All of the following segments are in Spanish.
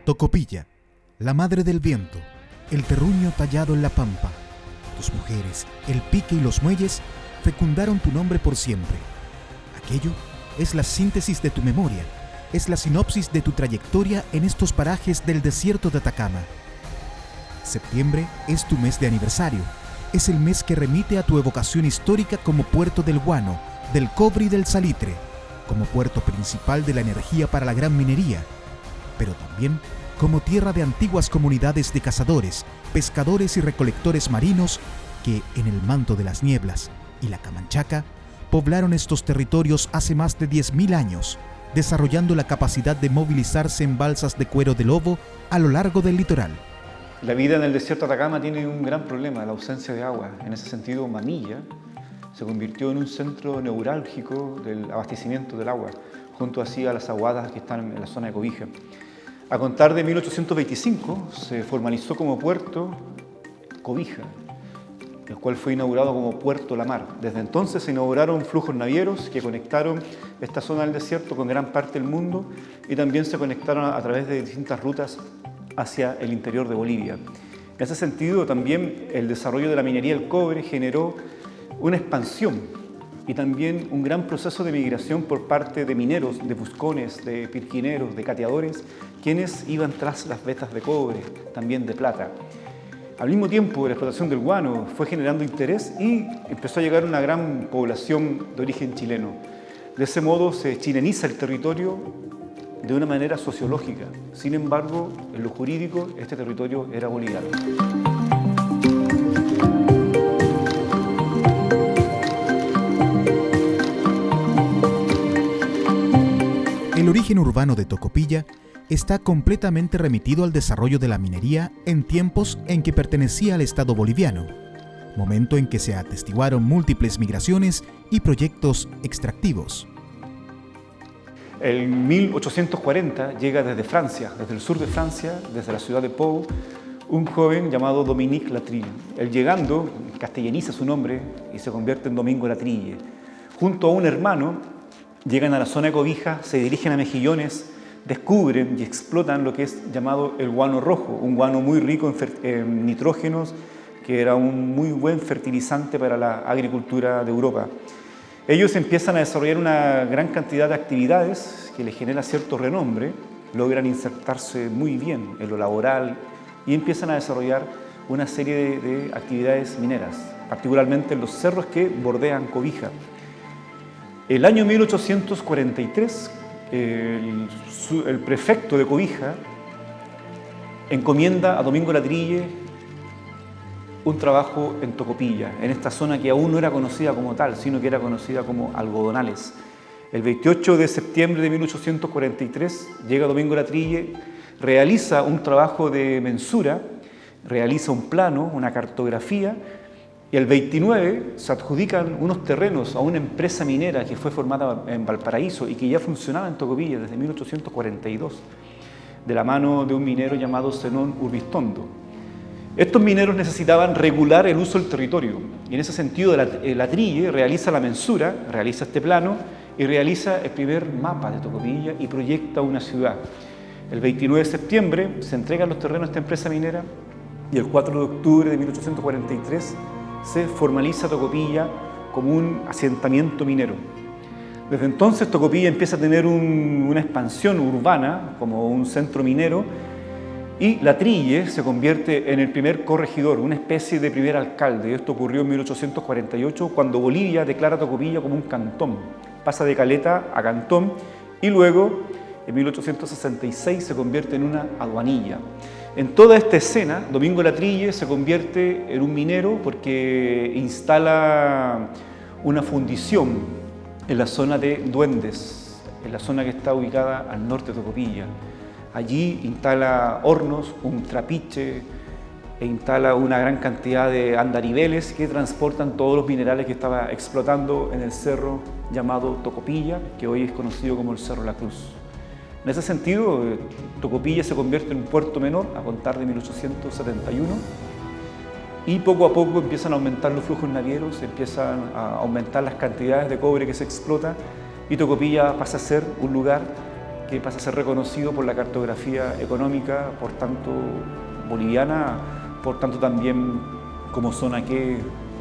Tocopilla, la madre del viento, el terruño tallado en la pampa. Tus mujeres, el pique y los muelles fecundaron tu nombre por siempre. Aquello es la síntesis de tu memoria, es la sinopsis de tu trayectoria en estos parajes del desierto de Atacama. Septiembre es tu mes de aniversario, es el mes que remite a tu evocación histórica como puerto del guano, del cobre y del salitre, como puerto principal de la energía para la gran minería, pero también como tierra de antiguas comunidades de cazadores, pescadores y recolectores marinos que, en el manto de las nieblas y la Camanchaca, poblaron estos territorios hace más de 10.000 años, desarrollando la capacidad de movilizarse en balsas de cuero de lobo a lo largo del litoral. La vida en el desierto de Atacama tiene un gran problema, la ausencia de agua. En ese sentido, Mamilla se convirtió en un centro neurálgico del abastecimiento del agua, junto así a las aguadas que están en la zona de Cobija. A contar de 1825 se formalizó como puerto Cobija, el cual fue inaugurado como Puerto La Mar. Desde entonces se inauguraron flujos navieros que conectaron esta zona del desierto con gran parte del mundo y también se conectaron a través de distintas rutas hacia el interior de Bolivia. En ese sentido, también el desarrollo de la minería del cobre generó una expansión y también un gran proceso de migración por parte de mineros, de buscones, de pirquineros, de cateadores, quienes iban tras las vetas de cobre, también de plata. Al mismo tiempo, la explotación del guano fue generando interés y empezó a llegar una gran población de origen chileno. De ese modo se chileniza el territorio de una manera sociológica. Sin embargo, en lo jurídico, este territorio era boliviano. El origen urbano de Tocopilla está completamente remitido al desarrollo de la minería en tiempos en que pertenecía al Estado boliviano, momento en que se atestiguaron múltiples migraciones y proyectos extractivos. En 1840 llega desde Francia, desde el sur de Francia, desde la ciudad de Pau, un joven llamado Dominique Latrille. Él llegando, castellaniza su nombre y se convierte en Domingo Latrille. Junto a un hermano, llegan a la zona de Cobija, se dirigen a Mejillones, descubren y explotan lo que es llamado el guano rojo, un guano muy rico en nitrógenos, que era un muy buen fertilizante para la agricultura de Europa. Ellos empiezan a desarrollar una gran cantidad de actividades que les genera cierto renombre, logran insertarse muy bien en lo laboral y empiezan a desarrollar una serie de actividades mineras, particularmente en los cerros que bordean Cobija. El año 1843, el prefecto de Cobija encomienda a Domingo Latrille un trabajo en Tocopilla, en esta zona que aún no era conocida como tal, sino que era conocida como Algodonales. El 28 de septiembre de 1843 llega Domingo Latrille, realiza un trabajo de mensura, realiza un plano, una cartografía, y el 29 se adjudican unos terrenos a una empresa minera que fue formada en Valparaíso y que ya funcionaba en Tocopilla desde 1842, de la mano de un minero llamado Zenón Urbistondo. Estos mineros necesitaban regular el uso del territorio y en ese sentido Latrille realiza la mensura, realiza este plano y realiza el primer mapa de Tocopilla y proyecta una ciudad. El 29 de septiembre se entregan los terrenos a esta empresa minera y el 4 de octubre de 1843 se formaliza Tocopilla como un asentamiento minero. Desde entonces Tocopilla empieza a tener una expansión urbana como un centro minero y Latrille se convierte en el primer corregidor, una especie de primer alcalde. Esto ocurrió en 1848 cuando Bolivia declara Tocopilla como un cantón. Pasa de caleta a cantón y luego en 1866 se convierte en una aduanilla. En toda esta escena, Domingo Latrille se convierte en un minero porque instala una fundición en la zona de Duendes, en la zona que está ubicada al norte de Tocopilla. Allí instala hornos, un trapiche e instala una gran cantidad de andariveles que transportan todos los minerales que estaba explotando en el cerro llamado Tocopilla, que hoy es conocido como el Cerro La Cruz. En ese sentido, Tocopilla se convierte en un puerto menor a contar de 1871 y poco a poco empiezan a aumentar los flujos navieros, empiezan a aumentar las cantidades de cobre que se explota y Tocopilla pasa a ser un lugar que pasa a ser reconocido por la cartografía económica, por tanto boliviana, por tanto también como zona que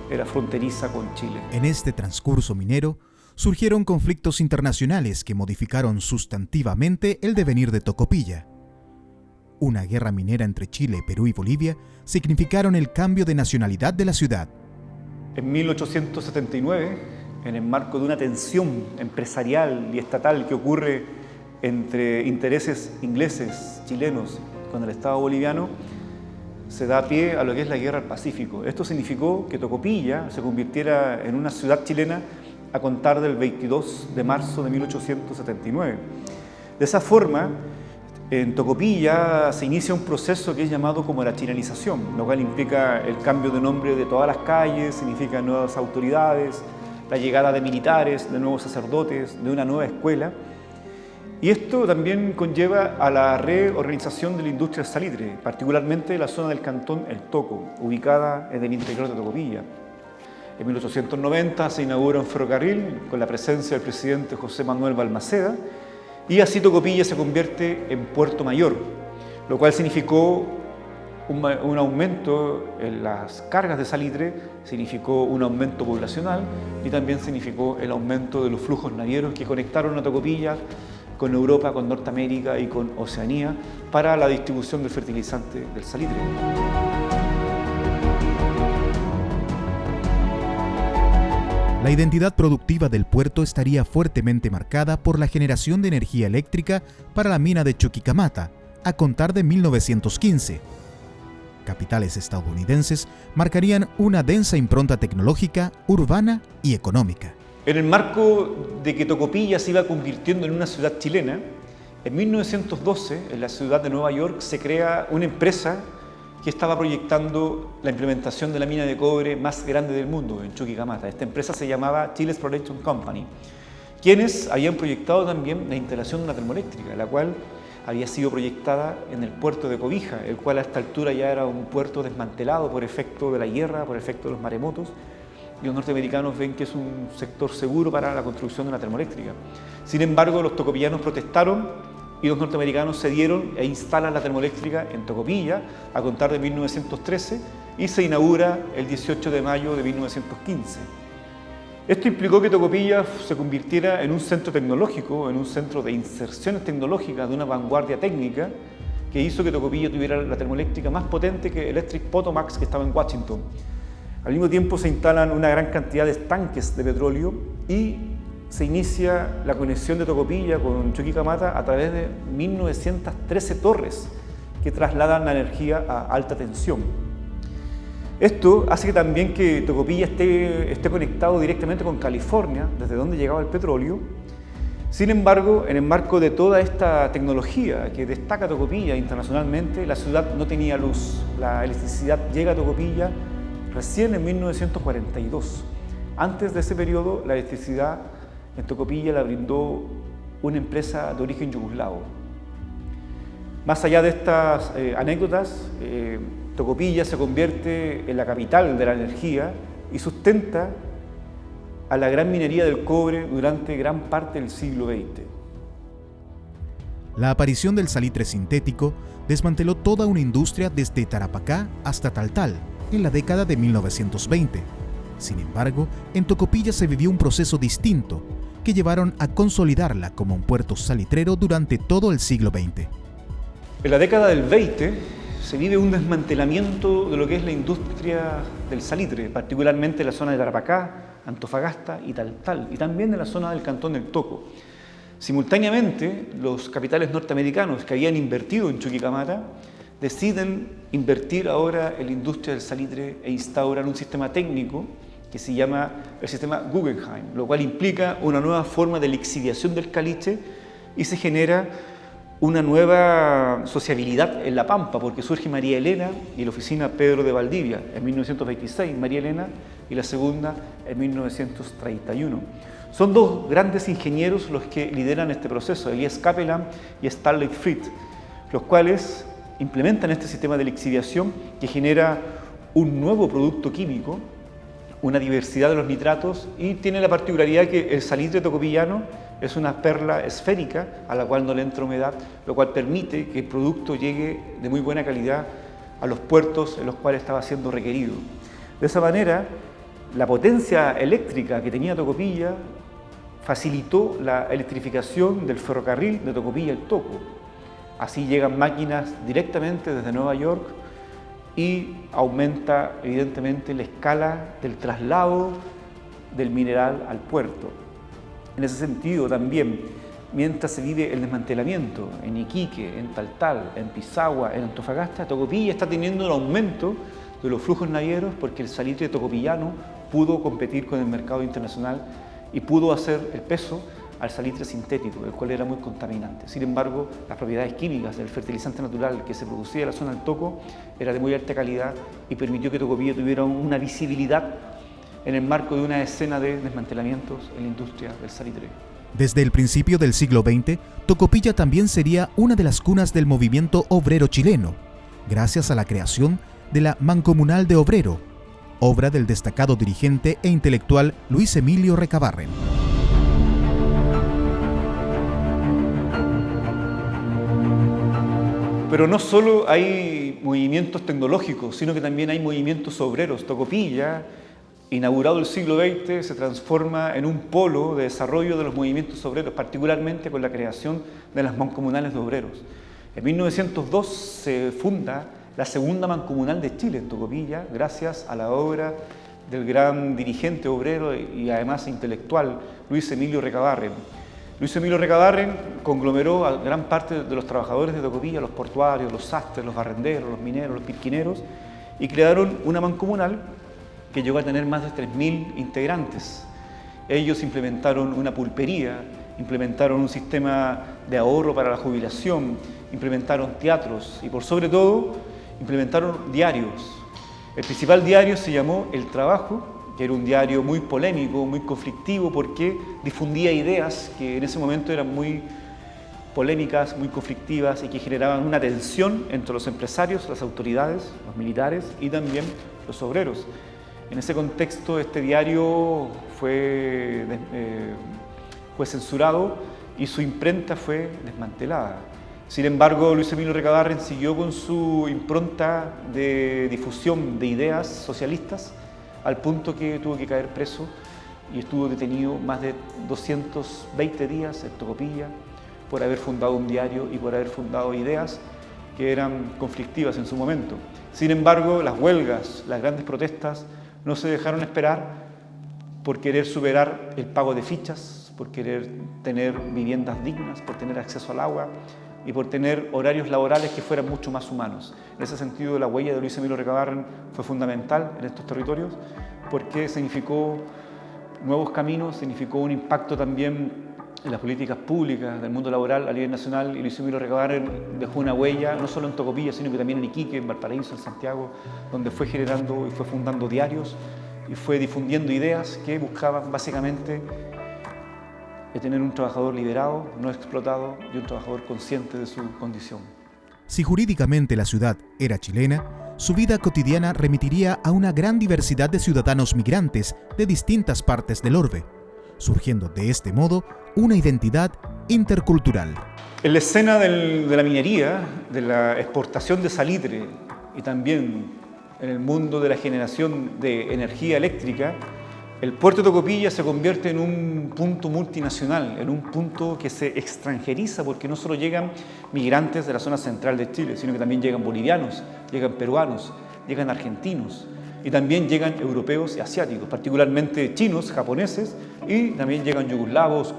era fronteriza con Chile. En este transcurso minero surgieron conflictos internacionales que modificaron sustantivamente el devenir de Tocopilla. Una guerra minera entre Chile, Perú y Bolivia significaron el cambio de nacionalidad de la ciudad. En 1879, en el marco de una tensión empresarial y estatal que ocurre entre intereses ingleses, chilenos, con el Estado boliviano, se da pie a lo que es la Guerra del Pacífico. Esto significó que Tocopilla se convirtiera en una ciudad chilena a contar del 22 de marzo de 1879. De esa forma, en Tocopilla se inicia un proceso que es llamado como la chilenización, lo cual implica el cambio de nombre de todas las calles, significa nuevas autoridades, la llegada de militares, de nuevos sacerdotes, de una nueva escuela. Y esto también conlleva a la reorganización de la industria del salitre, particularmente de la zona del cantón El Toco, ubicada en el interior de Tocopilla. En 1890 se inaugura un ferrocarril con la presencia del presidente José Manuel Balmaceda y así Tocopilla se convierte en puerto mayor, lo cual significó un aumento en las cargas de salitre, significó un aumento poblacional y también significó el aumento de los flujos navieros que conectaron a Tocopilla con Europa, con Norteamérica y con Oceanía para la distribución del fertilizante del salitre. La identidad productiva del puerto estaría fuertemente marcada por la generación de energía eléctrica para la mina de Chuquicamata, a contar de 1915. Capitales estadounidenses marcarían una densa impronta tecnológica, urbana y económica. En el marco de que Tocopilla se iba convirtiendo en una ciudad chilena, en 1912, en la ciudad de Nueva York, se crea una empresa que estaba proyectando la implementación de la mina de cobre más grande del mundo, en Chuquicamata. Esta empresa se llamaba Chile Exploration Company, quienes habían proyectado también la instalación de una termoeléctrica, la cual había sido proyectada en el puerto de Cobija, el cual a esta altura ya era un puerto desmantelado por efecto de la guerra, por efecto de los maremotos, y los norteamericanos ven que es un sector seguro para la construcción de una termoeléctrica. Sin embargo, los tocopillanos protestaron y los norteamericanos cedieron e instalan la termoeléctrica en Tocopilla a contar de 1913 y se inaugura el 18 de mayo de 1915. Esto implicó que Tocopilla se convirtiera en un centro tecnológico, en un centro de inserciones tecnológicas de una vanguardia técnica que hizo que Tocopilla tuviera la termoeléctrica más potente que Electric Potomac, que estaba en Washington. Al mismo tiempo se instalan una gran cantidad de tanques de petróleo y se inicia la conexión de Tocopilla con Chuquicamata a través de 1913 torres que trasladan la energía a alta tensión. Esto hace que también que Tocopilla esté conectado directamente con California, desde donde llegaba el petróleo. Sin embargo, en el marco de toda esta tecnología que destaca Tocopilla internacionalmente, la ciudad no tenía luz. La electricidad llega a Tocopilla recién en 1942. Antes de ese periodo, la electricidad en Tocopilla la brindó una empresa de origen yugoslavo. Más allá de estas anécdotas, Tocopilla se convierte en la capital de la energía y sustenta a la gran minería del cobre durante gran parte del siglo XX. La aparición del salitre sintético desmanteló toda una industria desde Tarapacá hasta Taltal en la década de 1920. Sin embargo, en Tocopilla se vivió un proceso distinto que llevaron a consolidarla como un puerto salitrero durante todo el siglo XX. En la década del 20 se vive un desmantelamiento de lo que es la industria del salitre, particularmente en la zona de Tarapacá, Antofagasta y Taltal, y también en la zona del Cantón del Toco. Simultáneamente, los capitales norteamericanos que habían invertido en Chuquicamata deciden invertir ahora en la industria del salitre e instauran un sistema técnico que se llama el sistema Guggenheim, lo cual implica una nueva forma de lixiviación del caliche y se genera una nueva sociabilidad en La Pampa, porque surge María Elena y la oficina Pedro de Valdivia en 1926, María Elena, y la segunda en 1931. Son dos grandes ingenieros los que lideran este proceso, Elias Capelan y Starley Fried, los cuales implementan este sistema de lixiviación que genera un nuevo producto químico, una diversidad de los nitratos y tiene la particularidad que el salitre tocopillano Es una perla esférica a la cual no le entra humedad, lo cual permite que el producto llegue de muy buena calidad a los puertos en los cuales estaba siendo requerido. De esa manera, la potencia eléctrica que tenía Tocopilla facilitó la electrificación del ferrocarril de Tocopilla al Toco. Así llegan máquinas directamente desde Nueva York y aumenta evidentemente la escala del traslado del mineral al puerto. En ese sentido también, mientras se vive el desmantelamiento en Iquique, en Taltal, en Pisagua, en Antofagasta, Tocopilla está teniendo un aumento de los flujos navieros porque el salitre tocopillano pudo competir con el mercado internacional y pudo hacer el peso al salitre sintético, el cual era muy contaminante. Sin embargo, las propiedades químicas del fertilizante natural que se producía en la zona del Toco era de muy alta calidad y permitió que Tocopilla tuviera una visibilidad en el marco de una escena de desmantelamientos en la industria del salitre. Desde el principio del siglo XX, Tocopilla también sería una de las cunas del movimiento obrero chileno, gracias a la creación de la Mancomunal de Obrero, obra del destacado dirigente e intelectual Luis Emilio Recabarren. Pero no solo hay movimientos tecnológicos, sino que también hay movimientos obreros. Tocopilla, inaugurado el siglo XX, se transforma en un polo de desarrollo de los movimientos obreros, particularmente con la creación de las mancomunales de obreros. En 1902 se funda la segunda mancomunal de Chile en Tocopilla, gracias a la obra del gran dirigente obrero y además intelectual Luis Emilio Recabarren. Luis Emilio Recabarren conglomeró a gran parte de los trabajadores de Tocopilla, los portuarios, los sastres, los barrenderos, los mineros, los pirquineros, y crearon una mancomunal que llegó a tener más de 3.000 integrantes. Ellos implementaron una pulpería, implementaron un sistema de ahorro para la jubilación, implementaron teatros y por sobre todo implementaron diarios. El principal diario se llamó El Trabajo, que era un diario muy polémico, muy conflictivo, porque difundía ideas que en ese momento eran muy polémicas, muy conflictivas y que generaban una tensión entre los empresarios, las autoridades, los militares y también los obreros. En ese contexto, este diario fue censurado y su imprenta fue desmantelada. Sin embargo, Luis Emilio Recabarren siguió con su impronta de difusión de ideas socialistas al punto que tuvo que caer preso y estuvo detenido más de 220 días en Tocopilla por haber fundado un diario y por haber fundado ideas que eran conflictivas en su momento. Sin embargo, las huelgas, las grandes protestas no se dejaron esperar por querer superar el pago de fichas, por querer tener viviendas dignas, por tener acceso al agua y por tener horarios laborales que fueran mucho más humanos. En ese sentido, la huella de Luis Emilio Recabarren fue fundamental en estos territorios porque significó nuevos caminos, significó un impacto también en las políticas públicas del mundo laboral a nivel nacional y Luis Emilio Recabarren dejó una huella no solo en Tocopilla, sino que también en Iquique, en Valparaíso, en Santiago, donde fue generando y fue fundando diarios y fue difundiendo ideas que buscaban básicamente de tener un trabajador liberado, no explotado y un trabajador consciente de su condición. Si jurídicamente la ciudad era chilena, su vida cotidiana remitiría a una gran diversidad de ciudadanos migrantes de distintas partes del orbe, surgiendo de este modo una identidad intercultural. En la escena de la minería, de la exportación de salitre y también en el mundo de la generación de energía eléctrica, el puerto de Tocopilla se convierte en un punto multinacional, en un punto que se extranjeriza porque no solo llegan migrantes de la zona central de Chile, sino que también llegan bolivianos, llegan peruanos, llegan argentinos y también llegan europeos y asiáticos, particularmente chinos, japoneses y también llegan yugoslavos,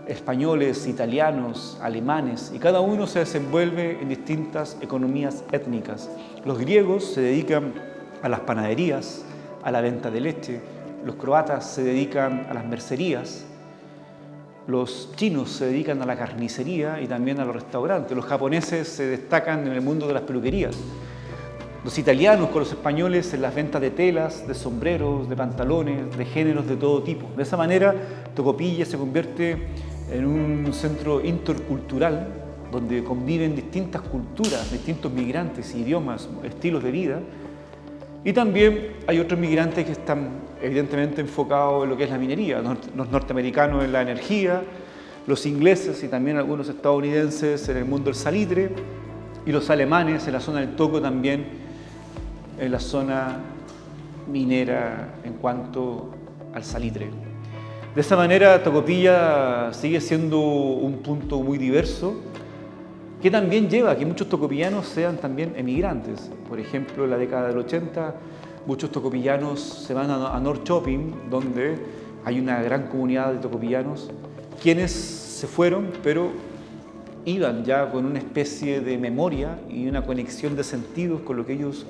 españoles, italianos, alemanes y cada uno se desenvuelve en distintas economías étnicas. Los griegos se dedican a las panaderías, a la venta de leche. Los croatas se dedican a las mercerías, los chinos se dedican a la carnicería y también a los restaurantes, los japoneses se destacan en el mundo de las peluquerías, los italianos con los españoles en las ventas de telas, de sombreros, de pantalones, de géneros de todo tipo. De esa manera, Tocopilla se convierte en un centro intercultural donde conviven distintas culturas, distintos migrantes, idiomas, estilos de vida. Y también hay otros migrantes que están evidentemente enfocados en lo que es la minería, los norteamericanos en la energía, los ingleses y también algunos estadounidenses en el mundo del salitre, y los alemanes en la zona del Toco también, en la zona minera en cuanto al salitre. De esa manera, Tocopilla sigue siendo un punto muy diverso, que también lleva a que muchos tocopillanos sean también emigrantes. Por ejemplo, en la década del 80, muchos tocopillanos se van a North Shopping, donde hay una gran comunidad de tocopillanos, quienes se fueron, pero iban ya con una especie de memoria y una conexión de sentidos con lo que ellos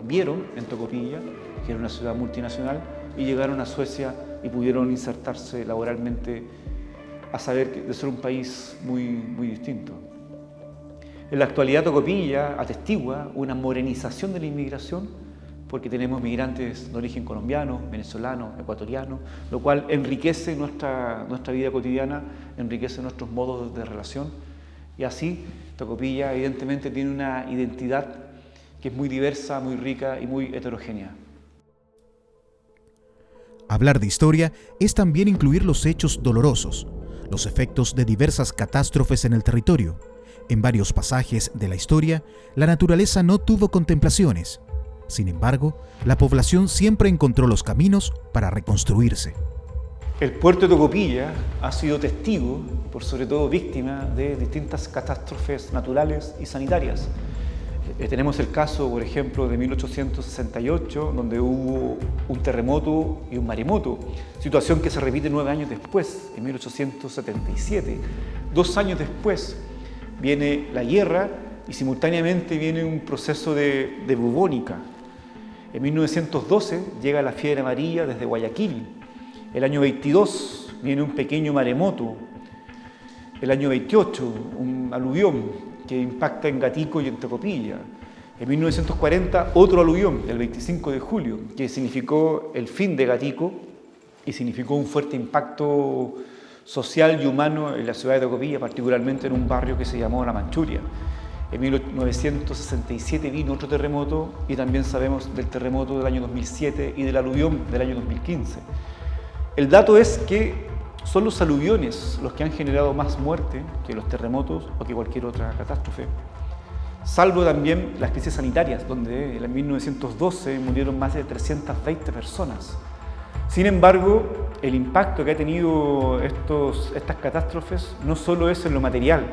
vieron en Tocopilla, que era una ciudad multinacional, y llegaron a Suecia y pudieron insertarse laboralmente, a saber de ser un país muy distinto. En la actualidad, Tocopilla atestigua una morenización de la inmigración, porque tenemos migrantes de origen colombiano, venezolano, ecuatoriano, lo cual enriquece nuestra vida cotidiana, enriquece nuestros modos de relación, y así Tocopilla evidentemente tiene una identidad que es muy diversa, muy rica y muy heterogénea. Hablar de historia es también incluir los hechos dolorosos, los efectos de diversas catástrofes en el territorio. En varios pasajes de la historia, la naturaleza no tuvo contemplaciones. Sin embargo, la población siempre encontró los caminos para reconstruirse. El puerto de Tocopilla ha sido testigo, por sobre todo víctima, de distintas catástrofes naturales y sanitarias. Tenemos el caso, por ejemplo, de 1868, donde hubo un terremoto y un maremoto, situación que se repite 9 años después, en 1877. 2 años después viene la guerra y simultáneamente viene un proceso de bubónica. En 1912 llega la fiebre amarilla desde Guayaquil. El año 22 viene un pequeño maremoto. El año 28 un aluvión que impacta en Gatico y en Tocopilla. En 1940 otro aluvión, el 25 de julio, que significó el fin de Gatico y significó un fuerte impacto social y humano en la ciudad de Tocopilla, particularmente en un barrio que se llamó La Manchuria. En 1967 vino otro terremoto y también sabemos del terremoto del año 2007 y del aluvión del año 2015. El dato es que son los aluviones los que han generado más muerte que los terremotos o que cualquier otra catástrofe, salvo también las crisis sanitarias, donde en 1912 murieron más de 320 personas. Sin embargo, el impacto que ha tenido estas catástrofes no solo es en lo material,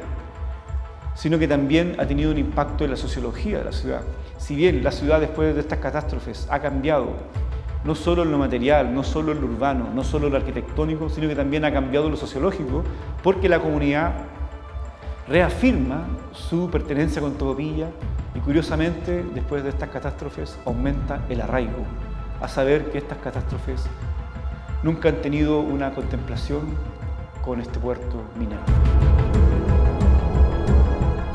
sino que también ha tenido un impacto en la sociología de la ciudad. Si bien la ciudad después de estas catástrofes ha cambiado, no solo en lo material, no solo en lo urbano, no solo en lo arquitectónico, sino que también ha cambiado lo sociológico, porque la comunidad reafirma su pertenencia con Tocopilla y curiosamente después de estas catástrofes aumenta el arraigo, a saber que estas catástrofes nunca han tenido una contemplación con este puerto minero.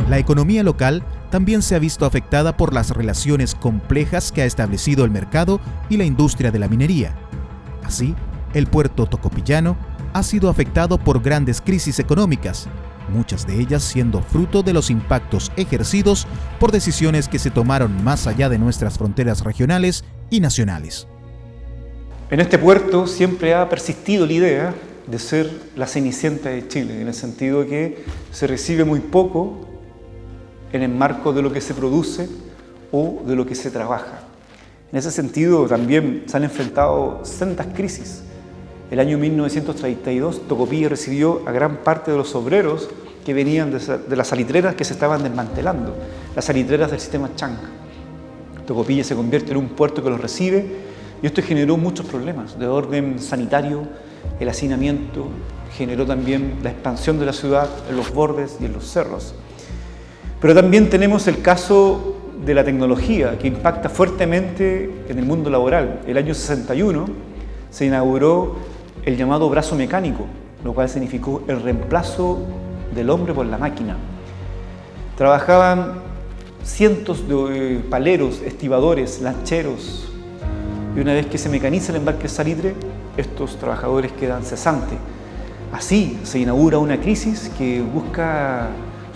La economía local también se ha visto afectada por las relaciones complejas que ha establecido el mercado y la industria de la minería. Así, el puerto tocopillano ha sido afectado por grandes crisis económicas, muchas de ellas siendo fruto de los impactos ejercidos por decisiones que se tomaron más allá de nuestras fronteras regionales y nacionales. En este puerto siempre ha persistido la idea de ser la Cenicienta de Chile, en el sentido de que se recibe muy poco en el marco de lo que se produce o de lo que se trabaja. En ese sentido también se han enfrentado sendas crisis. El año 1932 Tocopilla recibió a gran parte de los obreros que venían de las salitreras que se estaban desmantelando, las salitreras del sistema Chang. Tocopilla se convierte en un puerto que los recibe y esto generó muchos problemas de orden sanitario, el hacinamiento, generó también la expansión de la ciudad en los bordes y en los cerros. Pero también tenemos el caso de la tecnología que impacta fuertemente en el mundo laboral. El año 61 se inauguró el llamado brazo mecánico, lo cual significó el reemplazo del hombre por la máquina. Trabajaban cientos de paleros, estibadores, lancheros, y una vez que se mecaniza el embarque salitre, estos trabajadores quedan cesantes. Así se inaugura una crisis que busca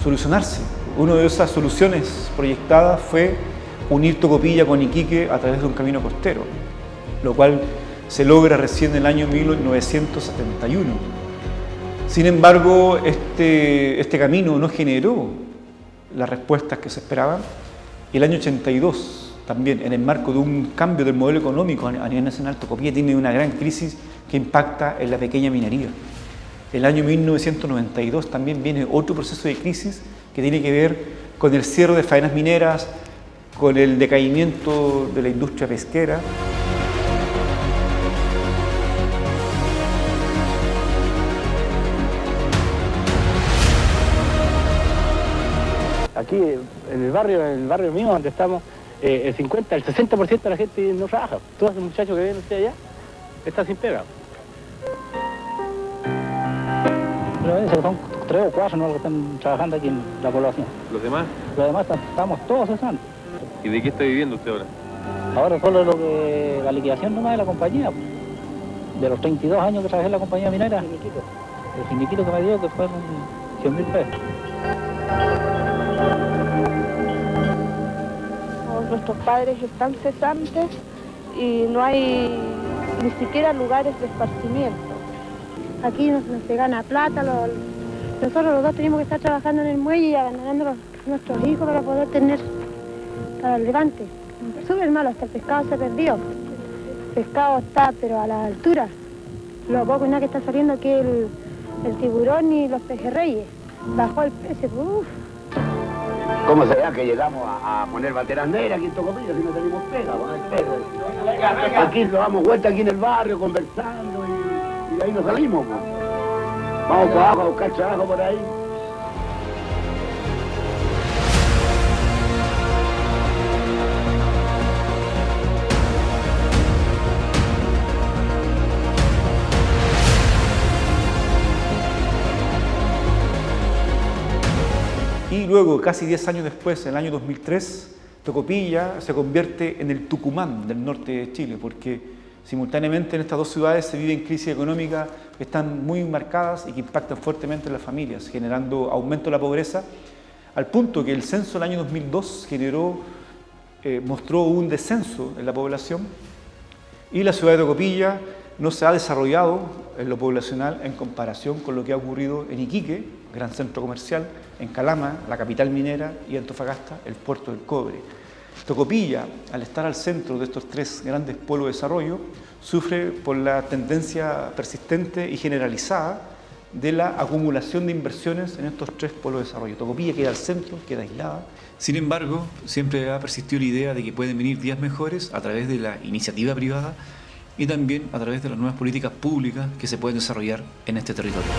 solucionarse. Una de esas soluciones proyectadas fue unir Tocopilla con Iquique a través de un camino costero, lo cual se logra recién en el año 1971. Sin embargo, este camino no generó las respuestas que se esperaban. Y el año 82, también en el marco de un cambio del modelo económico a nivel nacional, Tocopilla tiene una gran crisis que impacta en la pequeña minería. El año 1992 también viene otro proceso de crisis que tiene que ver con el cierre de faenas mineras, con el decaimiento de la industria pesquera. Aquí en el barrio mío donde estamos, el 60% de la gente no trabaja. Todos los muchachos que ven usted allá están sin pega. Pero son 3 o 4 ¿no? Los que están trabajando aquí en la población. ¿Los demás? Los demás estamos todos cesando. ¿Y de qué está viviendo usted ahora? Ahora solo la liquidación nomás de la compañía. De los 32 años que trabajé en la compañía minera, el finiquito que me dio que fueron 100.000 pesos. Nuestros padres están cesantes y no hay ni siquiera lugares de esparcimiento. Aquí no se gana plata, nosotros los dos tenemos que estar trabajando en el muelle y ganando nuestros hijos para poder tener para el levante. Súper malo, hasta el pescado se perdió. El pescado está pero a la altura. Lo poco y nada que está saliendo aquí el tiburón y los pejerreyes. Bajó el precio, uff. ¿Cómo será que llegamos a poner bateras negras aquí en Tocopilla si no tenemos pega? Aquí nos damos vuelta aquí en el barrio conversando y de ahí nos salimos. Pues. Vamos para abajo a buscar trabajo por ahí. Y luego, casi 10 años después, en el año 2003, Tocopilla se convierte en el Tucumán del norte de Chile, porque simultáneamente en estas dos ciudades se viven crisis económicas que están muy marcadas y que impactan fuertemente en las familias, generando aumento de la pobreza, al punto que el censo del año 2002 mostró un descenso en la población y la ciudad de Tocopilla no se ha desarrollado en lo poblacional en comparación con lo que ha ocurrido en Iquique, gran centro comercial, en Calama, la capital minera, y Antofagasta, el puerto del cobre. Tocopilla, al estar al centro de estos 3 grandes polos de desarrollo, sufre por la tendencia persistente y generalizada de la acumulación de inversiones en estos 3 polos de desarrollo. Tocopilla queda al centro, queda aislada. Sin embargo, siempre ha persistido la idea de que pueden venir días mejores a través de la iniciativa privada y también a través de las nuevas políticas públicas que se pueden desarrollar en este territorio.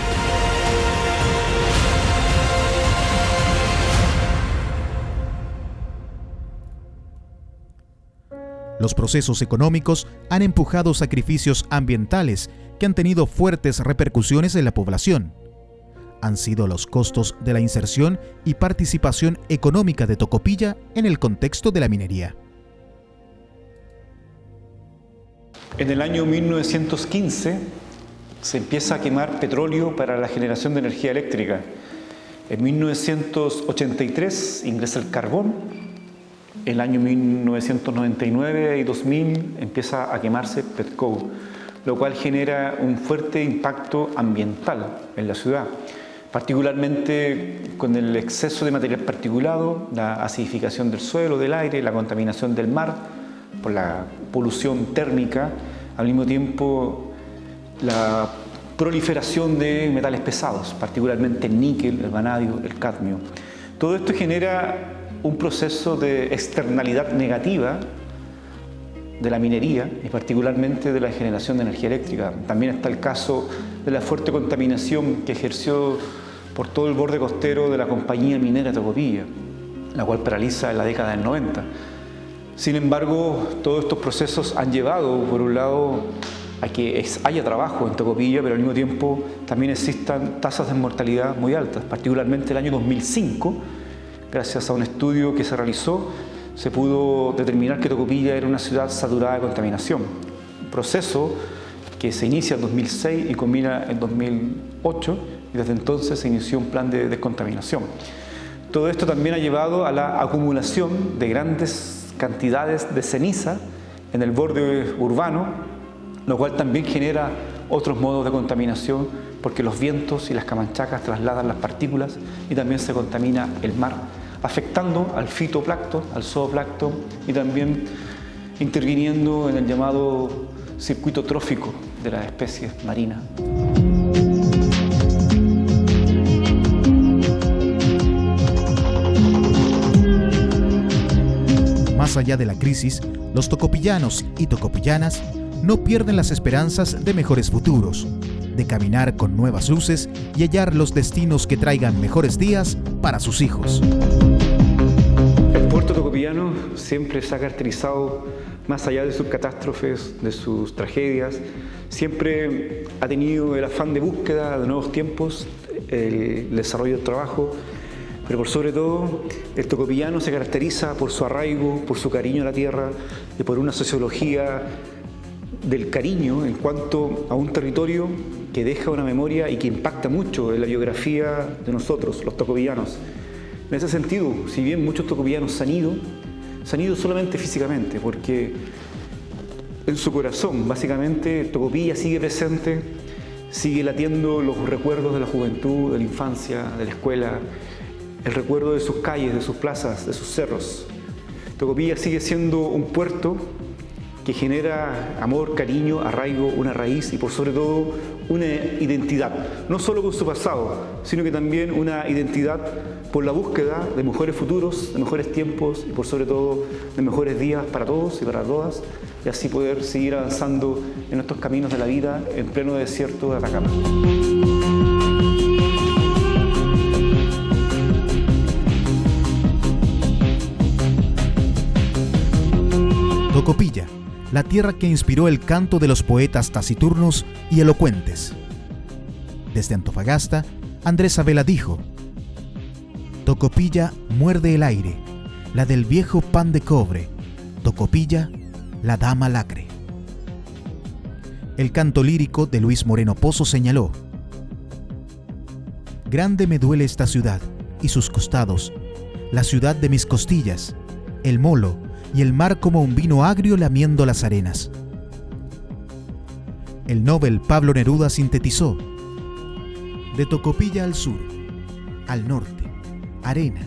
Los procesos económicos han empujado sacrificios ambientales que han tenido fuertes repercusiones en la población. Han sido los costos de la inserción y participación económica de Tocopilla en el contexto de la minería. En el año 1915 se empieza a quemar petróleo para la generación de energía eléctrica. En 1983 ingresa el carbón. El año 1999 y 2000 empieza a quemarse petcoke, lo cual genera un fuerte impacto ambiental en la ciudad, particularmente con el exceso de material particulado, la acidificación del suelo, del aire, la contaminación del mar por la polución térmica, al mismo tiempo la proliferación de metales pesados, particularmente el níquel, el vanadio, el cadmio. Todo esto genera un proceso de externalidad negativa de la minería y particularmente de la generación de energía eléctrica. También está el caso de la fuerte contaminación que ejerció por todo el borde costero de la compañía minera Tocopilla, la cual paraliza en la década del 90. Sin embargo, todos estos procesos han llevado, por un lado, a que haya trabajo en Tocopilla, pero al mismo tiempo también existan tasas de mortalidad muy altas, particularmente el año 2005. Gracias a un estudio que se realizó, se pudo determinar que Tocopilla era una ciudad saturada de contaminación. Un proceso que se inicia en 2006 y culmina en 2008, y desde entonces se inició un plan de descontaminación. Todo esto también ha llevado a la acumulación de grandes cantidades de ceniza en el borde urbano, lo cual también genera otros modos de contaminación porque los vientos y las camanchacas trasladan las partículas y también se contamina el mar, afectando al fitoplancton, al zooplancton y también interviniendo en el llamado circuito trófico de las especies marinas. Más allá de la crisis, los tocopillanos y tocopillanas no pierden las esperanzas de mejores futuros, de caminar con nuevas luces y hallar los destinos que traigan mejores días para sus hijos. El puerto tocopillano siempre se ha caracterizado, más allá de sus catástrofes, de sus tragedias, siempre ha tenido el afán de búsqueda de nuevos tiempos, el desarrollo del trabajo, pero por sobre todo el tocopillano se caracteriza por su arraigo, por su cariño a la tierra y por una sociología del cariño en cuanto a un territorio que deja una memoria y que impacta mucho en la biografía de nosotros, los tocopillanos. En ese sentido, si bien muchos tocopillanos se han ido solamente físicamente, porque en su corazón, básicamente, Tocopilla sigue presente, sigue latiendo los recuerdos de la juventud, de la infancia, de la escuela, el recuerdo de sus calles, de sus plazas, de sus cerros. Tocopilla sigue siendo un puerto que genera amor, cariño, arraigo, una raíz y por sobre todo una identidad, no solo con su pasado, sino que también una identidad por la búsqueda de mejores futuros, de mejores tiempos y por sobre todo de mejores días para todos y para todas, y así poder seguir avanzando en estos caminos de la vida en pleno desierto de Atacama. Tocopilla, la tierra que inspiró el canto de los poetas taciturnos y elocuentes. Desde Antofagasta, Andrés Abela dijo: Tocopilla muerde el aire, la del viejo pan de cobre, Tocopilla, la dama lacre. El canto lírico de Luis Moreno Pozo señaló: grande me duele esta ciudad y sus costados, la ciudad de mis costillas, el molo y el mar como un vino agrio lamiendo las arenas. El Nobel Pablo Neruda sintetizó: de Tocopilla al sur, al norte, arena,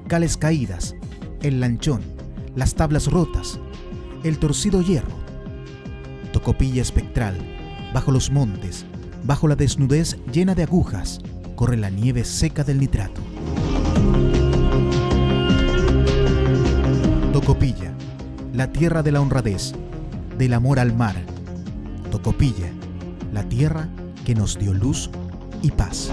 cales caídas, el lanchón, las tablas rotas, el torcido hierro. Tocopilla espectral, bajo los montes, bajo la desnudez llena de agujas, corre la nieve seca del nitrato. Tocopilla, la tierra de la honradez, del amor al mar. Tocopilla, la tierra que nos dio luz y paz.